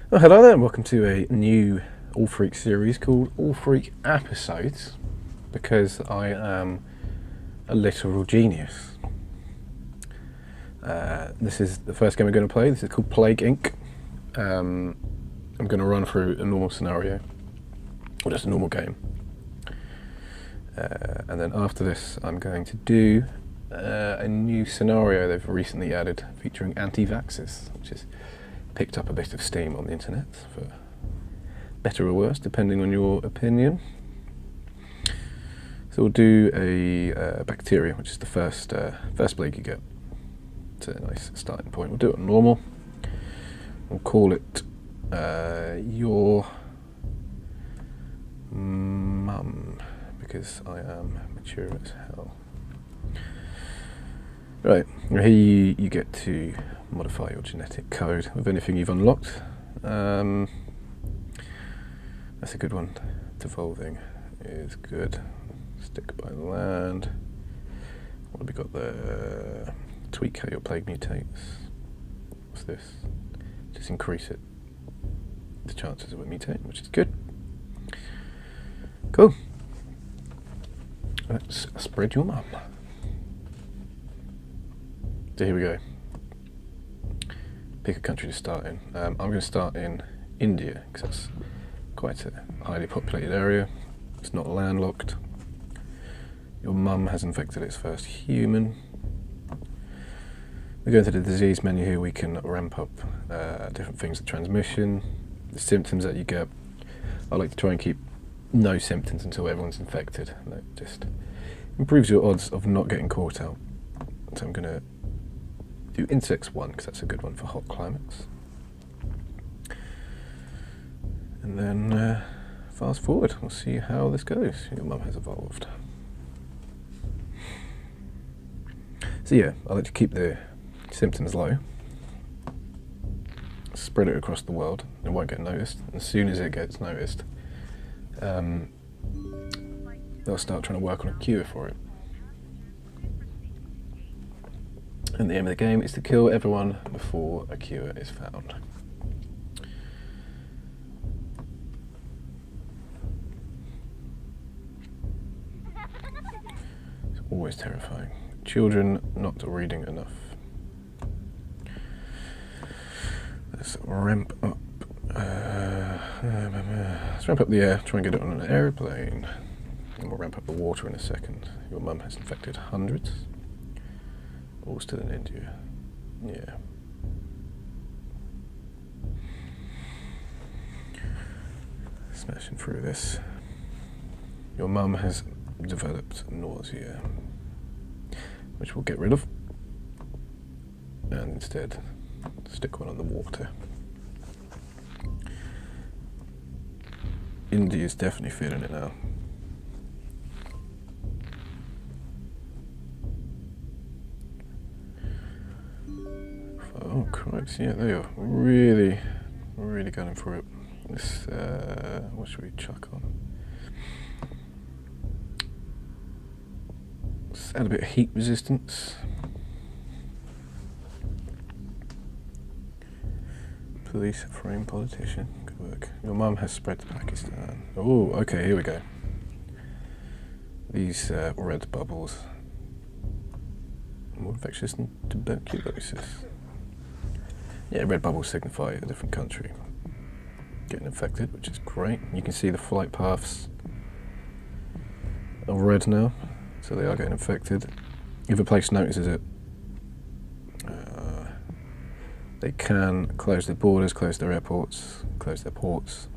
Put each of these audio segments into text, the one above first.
Well, hello there, and welcome to a new AllFreaks series called AllFreak Appisodes, because I am a literal genius. This is the first game we're going to play. This is called Plague Inc. I'm going to run through a normal scenario, or just a normal game. And then after this, I'm going to do a new scenario they've recently added featuring anti-vaxxers, which is picked up a bit of steam on the internet, for better or worse, depending on your opinion. So we'll do a bacteria, which is the first plague you get. It's a nice starting point. We'll do it on normal. We'll call it your mum, because I am mature as hell. Right, here you get to modify your genetic code with anything you've unlocked. That's a good one. Devolving is good. Stick by the land. What have we got there? Tweak how your plague mutates. What's this? Just increase it. The chances of it mutating, which is good. Cool. Let's spread your mum. So here we go. Pick a country to start in. I'm going to start in India, because that's quite a highly populated area. It's not landlocked. Your mum has infected its first human. We go into the disease menu here. We can ramp up different things, the transmission, the symptoms that you get. I like to try and keep no symptoms until everyone's infected. That just improves your odds of not getting caught out. So I'm going to do insects 1, because that's a good one for hot climates. And then fast forward, we'll see how this goes. Your mum has evolved. So yeah, I like to keep the symptoms low, spread it across the world. It won't get noticed. As soon as it gets noticed, they'll start trying to work on a cure for it. And the aim of the game is to kill everyone before a cure is found. It's always terrifying. Children not reading enough. Let's ramp up. Let's ramp up the air. Try and get it on an airplane. And we'll ramp up the water in a second. Your mum has infected hundreds. All still in India. Yeah. Smashing through this. Your mum has developed nausea, which we'll get rid of. And instead, stick one on the water. India's definitely feeling it now. Oh Christ, yeah, they are really going for it. This, what should we chuck on? Let's add a bit of heat resistance. Police frame politician, good work. Your mum has spread to Pakistan. Oh, okay, here we go. These red bubbles. More infectious than tuberculosis. Yeah, red bubbles signify a different country getting infected, which is great. You can see the flight paths are red now, so they are getting infected. If a place notices it, they can close their borders, close their airports, close their ports.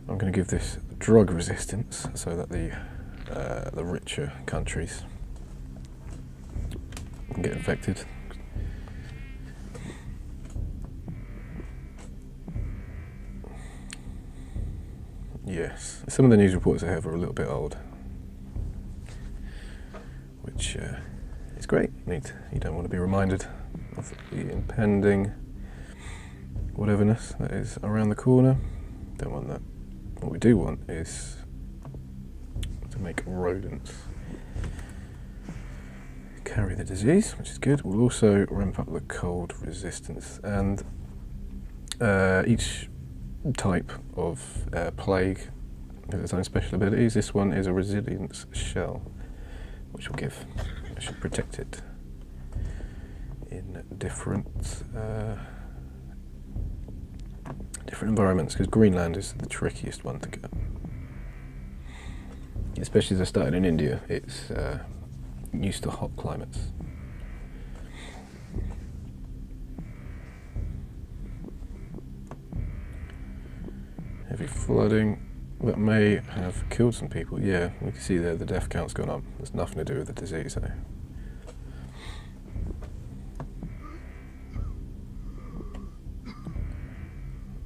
I'm going to give this drug resistance so that the richer countries can get infected. Yes, some of the news reports I have are a little bit old, which is great. Neat. You don't want to be reminded of the impending whateverness that is around the corner. Don't want that. What we do want is to make rodents carry the disease, which is good. We'll also ramp up the cold resistance, and Each type of plague has its own special abilities. This one is a resilience shell, which should protect it in different environments, because Greenland is the trickiest one to get. Especially as I started in India, it's used to hot climates. Heavy flooding, that may have killed some people. Yeah, you can see there the death count's gone up. There's nothing to do with the disease though.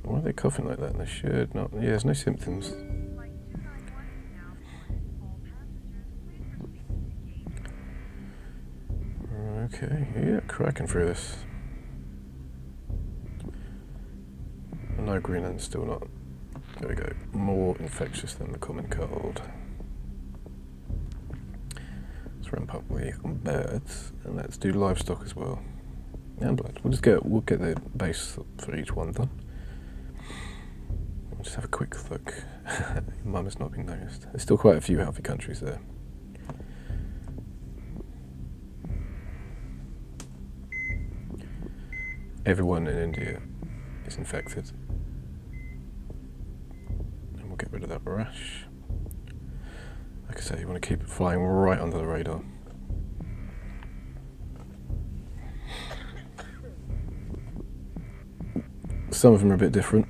Why are they coughing like that? They should not. Yeah, there's no symptoms. Okay, yeah, cracking through this. No, Greenland's still not. There we go. More infectious than the common cold. Let's ramp up the birds, and let's do livestock as well. And blood. We'll get the base for each one done. We'll just have a quick look. Mum has not been noticed. There's still quite a few healthy countries there. Everyone in India is infected. And we'll get rid of that rash. Like I say, you want to keep it flying right under the radar. Some of them are a bit different.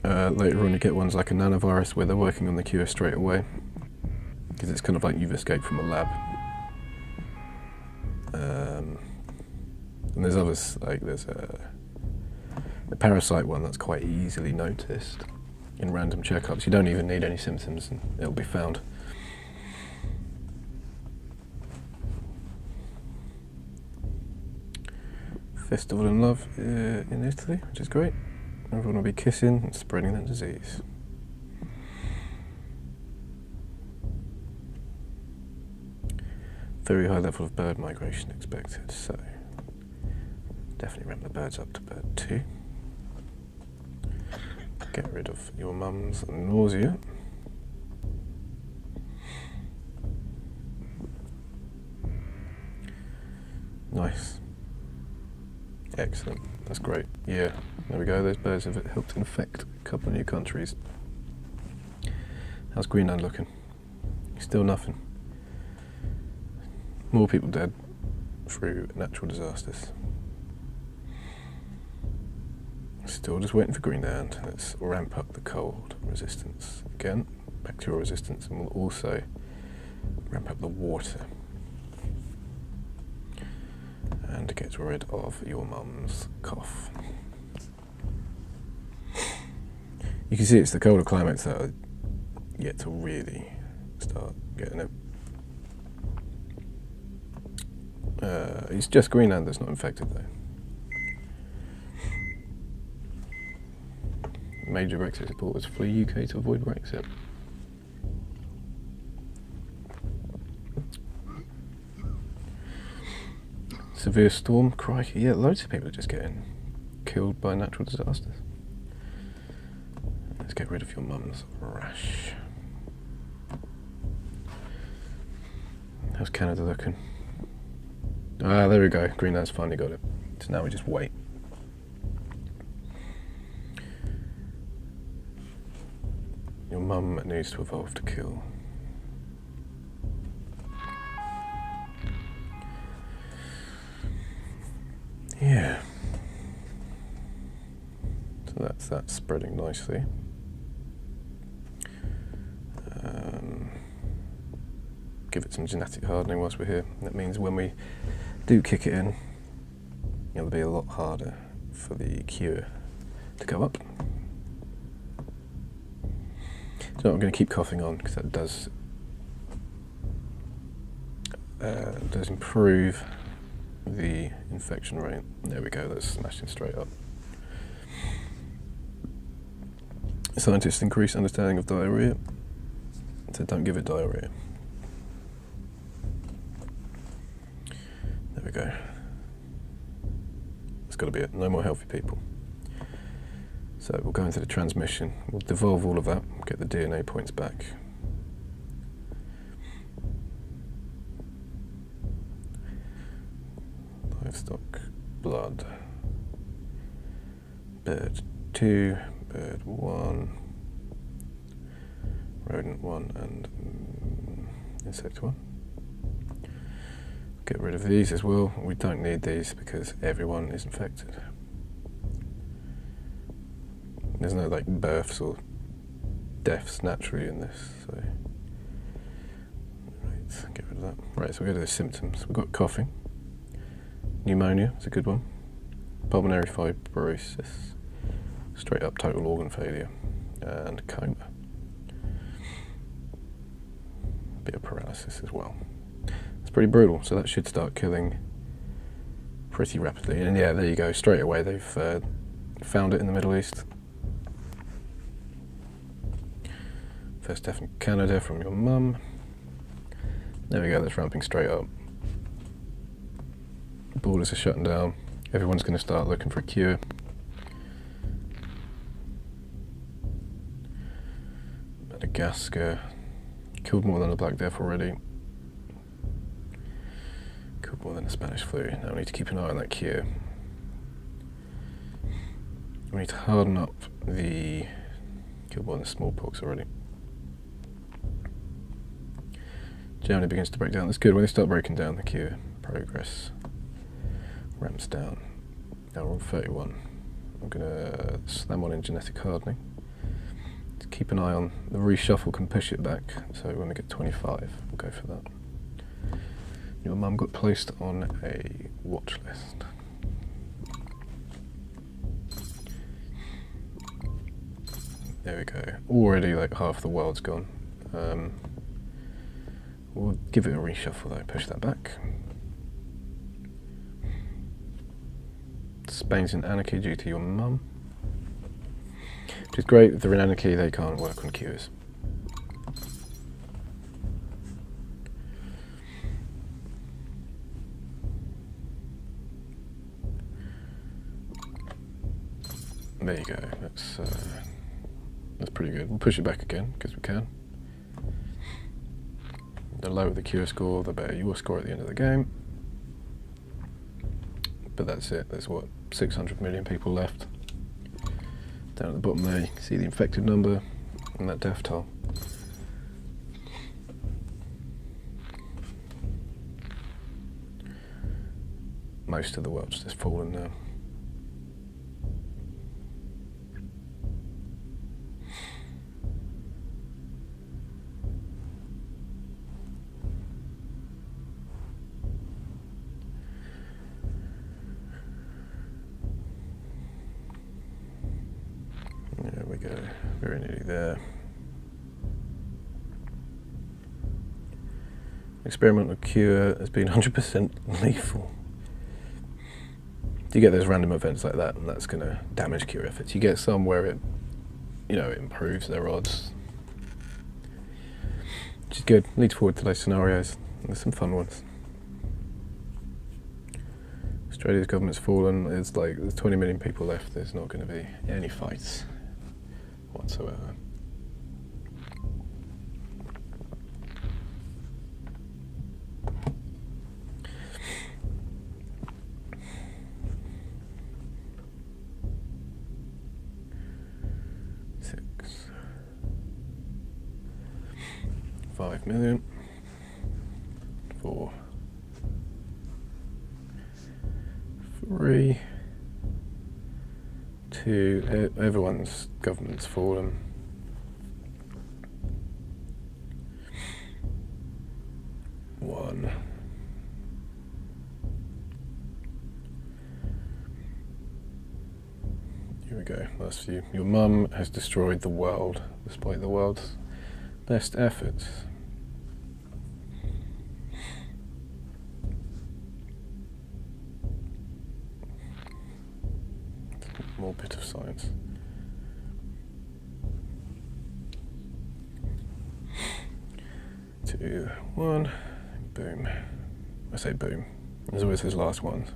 Later on you get ones like a nanovirus where they're working on the cure straight away, because it's kind of like you've escaped from a lab. And there's others, like there's a parasite one that's quite easily noticed in random checkups. You don't even need any symptoms and it'll be found. Festival in Love in Italy, which is great. Everyone will be kissing and spreading that disease. Very high level of bird migration expected, so definitely ramp the birds up to bird 2. Get rid of your mum's nausea. Nice. Excellent. That's great. Yeah, there we go. Those birds have helped infect a couple of new countries. How's Greenland looking? Still nothing. More people dead through natural disasters. Still just waiting for Greenland. Let's ramp up the cold resistance again, bacterial resistance, and we'll also ramp up the water. And get rid of your mum's cough. You can see it's the colder climates that are yet to really start getting it. It's just Greenland that's not infected though. Major Brexit supporters flee UK to avoid Brexit. Severe storm, crikey, yeah, loads of people are just getting killed by natural disasters. Let's get rid of your mum's rash. How's Canada looking? Ah, there we go, Greenland's finally got it. So now we just wait. Your mum needs to evolve to kill. Yeah. So that's spreading nicely. Give it some genetic hardening whilst we're here. That means when we do kick it in, it'll be a lot harder for the cure to go up. So I'm going to keep coughing on because that does improve the infection rate. There we go, that's smashing straight up. Scientists increase understanding of diarrhea, so don't give it diarrhea. There we go. That's got to be it. No more healthy people. So we'll go into the transmission, we'll devolve all of that, get the DNA points back. Livestock, blood, bird 2, bird 1, rodent 1 and insect 1. Get rid of these as well, we don't need these because everyone is infected. There's no like births or deaths naturally in this, so right, get rid of that. Right, so we go to the symptoms. We've got coughing, pneumonia, it's a good one, pulmonary fibrosis, straight up total organ failure, and coma. Bit of paralysis as well. It's pretty brutal, so that should start killing pretty rapidly. And yeah, there you go, straight away they've found it in the Middle East. First death in Canada from your mum. There we go, that's ramping straight up. Borders are shutting down. Everyone's going to start looking for a cure. Madagascar. Killed more than the Black Death already. Killed more than the Spanish flu. Now we need to keep an eye on that cure. We need to harden up the... Killed more than the smallpox already. Germany begins to break down. That's good. When they start breaking down, the cure progress ramps down. Now we're on 31. I'm going to slam on in genetic hardening. To keep an eye on the reshuffle, can push it back. So when we get 25, we'll go for that. Your mum got placed on a watch list. There we go. Already like half the world's gone. We'll give it a reshuffle though, push that back. Spain's in anarchy due to your mum. Which is great, if they're in anarchy they can't work on cures. There you go, that's pretty good. We'll push it back again, because we can. The lower the cure score, the better your score at the end of the game. But that's it, there's what, 600 million people left. Down at the bottom there, you can see the infected number and that death toll. Most of the world's just fallen now. There we go, very nearly there. Experimental cure has been 100% lethal. You get those random events like that, and that's going to damage cure efforts. You get some where it, it improves their odds, which is good. Leads forward to those scenarios. There's some fun ones. Australia's government's fallen. It's like there's 20 million people left. There's not going to be any fights whatsoever. Six. 5 million. 4. 3. 2. Everyone's government's fallen. 1. Here we go, last few. Your mum has destroyed the world, despite the world's best efforts. More bit of science. Two, 1, boom. I say boom. There's always his last ones.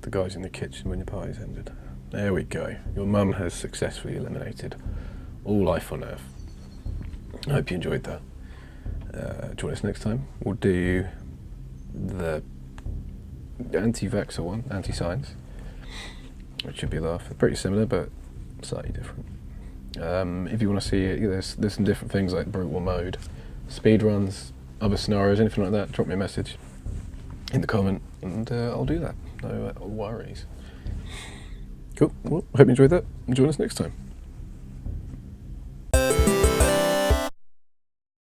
The guys in the kitchen when your party's ended. There we go. Your mum has successfully eliminated all life on Earth. I hope you enjoyed that. Join us next time. We'll do the anti-vaxxer one, anti-science, which should be a laugh. Pretty similar, but slightly different. If you want to see it, there's some different things like brutal mode, speed runs, other scenarios, anything like that. Drop me a message in the comment, and I'll do that. No worries. Cool. Well, I hope you enjoyed that. Join us next time.